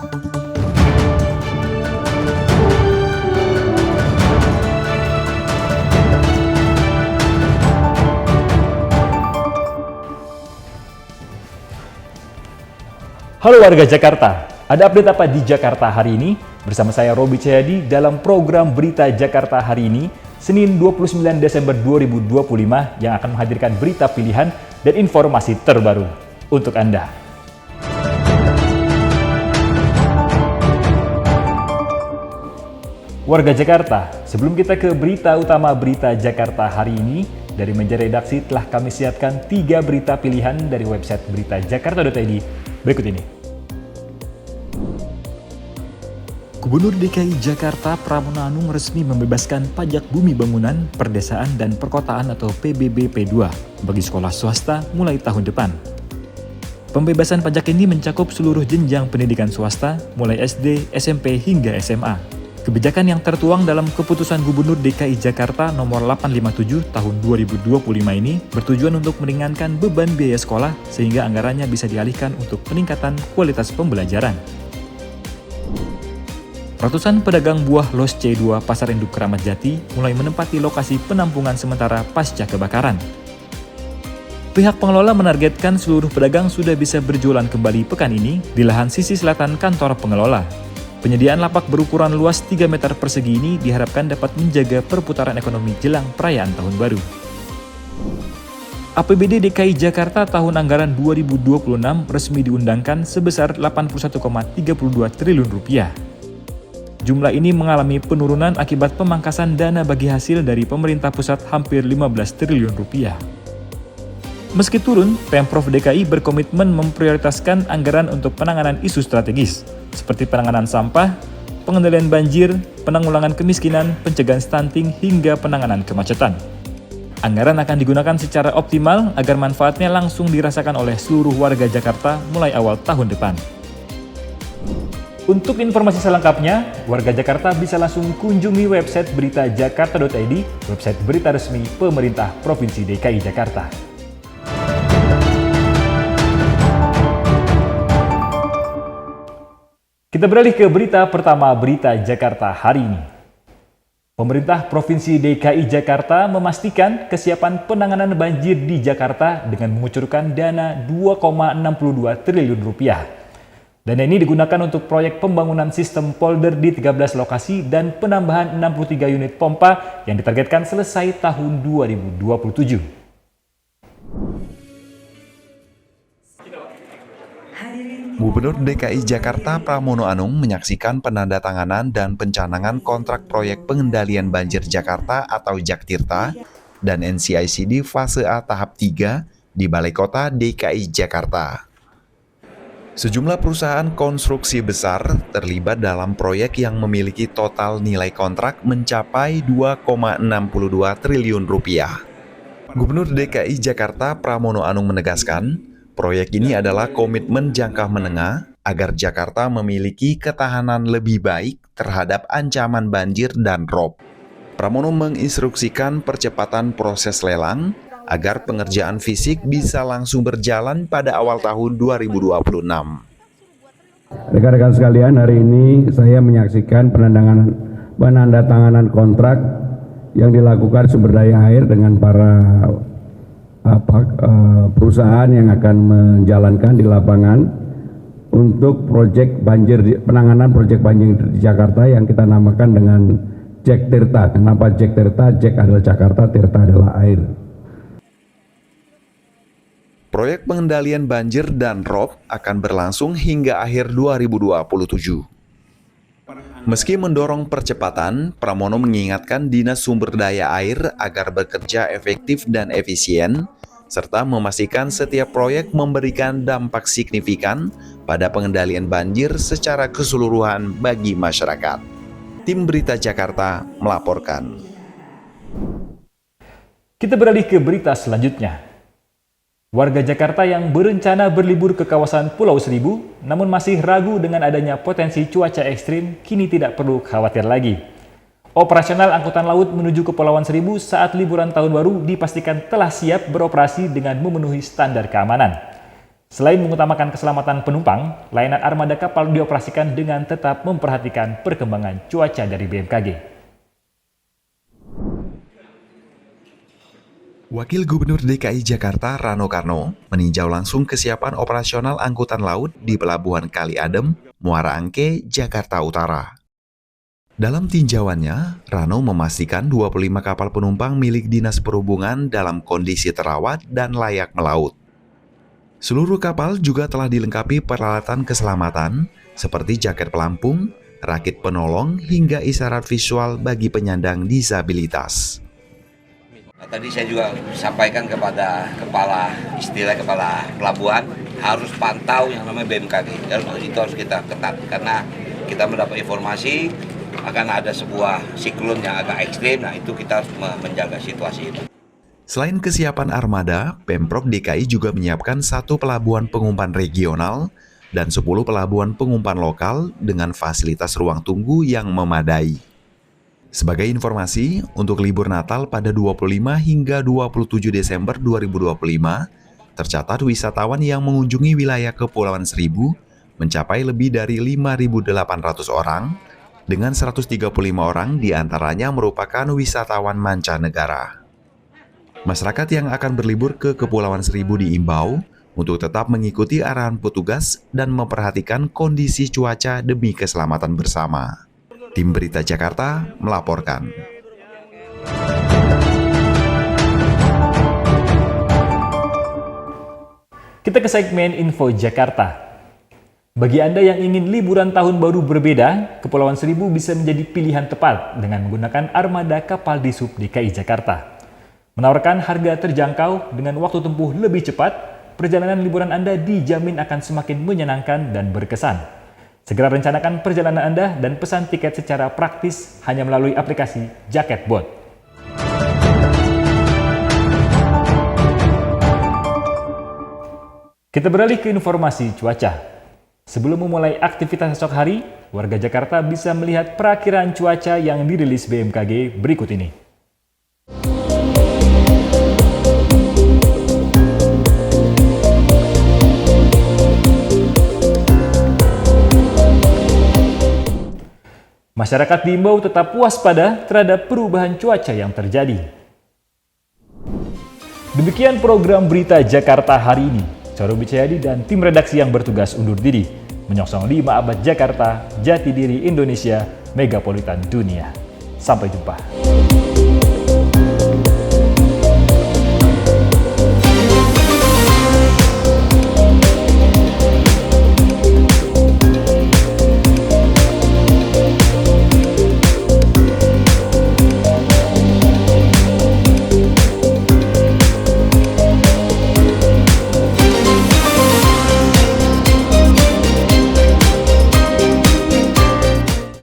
Halo warga Jakarta, ada update apa di Jakarta hari ini? Bersama saya Robi Cahyadi dalam program Berita Jakarta hari ini, Senin 29 Desember 2025 yang akan menghadirkan berita pilihan dan informasi terbaru untuk Anda. Warga Jakarta, sebelum kita ke berita utama Berita Jakarta hari ini, dari meja redaksi telah kami siapkan 3 berita pilihan dari website beritajakarta.id. Berikut ini. Gubernur DKI Jakarta Pramono Anung resmi membebaskan pajak bumi bangunan, perdesaan, dan perkotaan atau PBB P2 bagi sekolah swasta mulai tahun depan. Pembebasan pajak ini mencakup seluruh jenjang pendidikan swasta, mulai SD, SMP, hingga SMA. Kebijakan yang tertuang dalam Keputusan Gubernur DKI Jakarta Nomor 857 Tahun 2025 ini bertujuan untuk meringankan beban biaya sekolah sehingga anggarannya bisa dialihkan untuk peningkatan kualitas pembelajaran. Ratusan pedagang buah Los C2 Pasar Induk Keramat Jati mulai menempati lokasi penampungan sementara pasca kebakaran. Pihak pengelola menargetkan seluruh pedagang sudah bisa berjualan kembali pekan ini di lahan sisi selatan kantor pengelola. Penyediaan lapak berukuran luas 3 meter persegi ini diharapkan dapat menjaga perputaran ekonomi jelang perayaan Tahun Baru. APBD DKI Jakarta tahun anggaran 2026 resmi diundangkan sebesar Rp81,32 triliun. Jumlah ini mengalami penurunan akibat pemangkasan dana bagi hasil dari pemerintah pusat hampir Rp15 triliun. Meski turun, Pemprov DKI berkomitmen memprioritaskan anggaran untuk penanganan isu strategis, seperti penanganan sampah, pengendalian banjir, penanggulangan kemiskinan, pencegahan stunting, hingga penanganan kemacetan. Anggaran akan digunakan secara optimal agar manfaatnya langsung dirasakan oleh seluruh warga Jakarta mulai awal tahun depan. Untuk informasi selengkapnya, warga Jakarta bisa langsung kunjungi website beritajakarta.id, website berita resmi pemerintah Provinsi DKI Jakarta. Kita beralih ke berita pertama Berita Jakarta hari ini. Pemerintah Provinsi DKI Jakarta memastikan kesiapan penanganan banjir di Jakarta dengan mengucurkan dana Rp2,62 triliun. Dana ini digunakan untuk proyek pembangunan sistem polder di 13 lokasi dan penambahan 63 unit pompa yang ditargetkan selesai tahun 2027. Gubernur DKI Jakarta Pramono Anung menyaksikan penandatanganan dan pencanangan kontrak proyek pengendalian banjir Jakarta atau Jaktirta dan NCICD fase A tahap 3 di Balai Kota DKI Jakarta. Sejumlah perusahaan konstruksi besar terlibat dalam proyek yang memiliki total nilai kontrak mencapai Rp2,62 triliun. Gubernur DKI Jakarta Pramono Anung menegaskan, proyek ini adalah komitmen jangka menengah agar Jakarta memiliki ketahanan lebih baik terhadap ancaman banjir dan rob. Pramono menginstruksikan percepatan proses lelang agar pengerjaan fisik bisa langsung berjalan pada awal tahun 2026. Rekan-rekan sekalian, hari ini saya menyaksikan penandatanganan kontrak yang dilakukan sumber daya air dengan para perusahaan yang akan menjalankan di lapangan untuk proyek banjir, penanganan proyek banjir di Jakarta yang kita namakan dengan Jaktirta. Kenapa Jaktirta? Jak adalah Jakarta, Tirta adalah air. Proyek pengendalian banjir dan rob akan berlangsung hingga akhir 2027. Meski mendorong percepatan, Pramono mengingatkan Dinas Sumber Daya Air agar bekerja efektif dan efisien, serta memastikan setiap proyek memberikan dampak signifikan pada pengendalian banjir secara keseluruhan bagi masyarakat. Tim Berita Jakarta melaporkan. Kita beralih ke berita selanjutnya. Warga Jakarta yang berencana berlibur ke kawasan Pulau Seribu, namun masih ragu dengan adanya potensi cuaca ekstrim, kini tidak perlu khawatir lagi. Operasional angkutan laut menuju Kepulauan Seribu saat liburan tahun baru dipastikan telah siap beroperasi dengan memenuhi standar keamanan. Selain mengutamakan keselamatan penumpang, layanan armada kapal dioperasikan dengan tetap memperhatikan perkembangan cuaca dari BMKG. Wakil Gubernur DKI Jakarta Rano Karno meninjau langsung kesiapan operasional angkutan laut di Pelabuhan Kali Adem, Muara Angke, Jakarta Utara. Dalam tinjauannya, Rano memastikan 25 kapal penumpang milik Dinas Perhubungan dalam kondisi terawat dan layak melaut. Seluruh kapal juga telah dilengkapi peralatan keselamatan seperti jaket pelampung, rakit penolong, hingga isyarat visual bagi penyandang disabilitas. Tadi saya juga sampaikan kepada kepala pelabuhan harus pantau yang namanya BMKG. Itu harus kita ketat karena kita mendapat informasi akan ada sebuah siklon yang agak ekstrim. Nah itu kita harus menjaga situasi itu. Selain kesiapan armada, Pemprov DKI juga menyiapkan 1 pelabuhan pengumpan regional dan 10 pelabuhan pengumpan lokal dengan fasilitas ruang tunggu yang memadai. Sebagai informasi, untuk libur Natal pada 25 hingga 27 Desember 2025, tercatat wisatawan yang mengunjungi wilayah Kepulauan Seribu mencapai lebih dari 5.800 orang, dengan 135 orang diantaranya merupakan wisatawan mancanegara. Masyarakat yang akan berlibur ke Kepulauan Seribu diimbau untuk tetap mengikuti arahan petugas dan memperhatikan kondisi cuaca demi keselamatan bersama. Tim Berita Jakarta melaporkan. Kita ke segmen Info Jakarta. Bagi Anda yang ingin liburan tahun baru berbeda, Kepulauan Seribu bisa menjadi pilihan tepat dengan menggunakan armada kapal di Sub DKI Jakarta. Menawarkan harga terjangkau dengan waktu tempuh lebih cepat, perjalanan liburan Anda dijamin akan semakin menyenangkan dan berkesan. Segera rencanakan perjalanan Anda dan pesan tiket secara praktis hanya melalui aplikasi Jaketbot. Kita beralih ke informasi cuaca. Sebelum memulai aktivitas esok hari, warga Jakarta bisa melihat perakiraan cuaca yang dirilis BMKG berikut ini. Masyarakat diimbau tetap waspada terhadap perubahan cuaca yang terjadi. Demikian program Berita Jakarta hari ini. Coro Bicayadi dan tim redaksi yang bertugas undur diri. Menyongsong 5 abad Jakarta, jati diri Indonesia, megapolitan dunia. Sampai jumpa.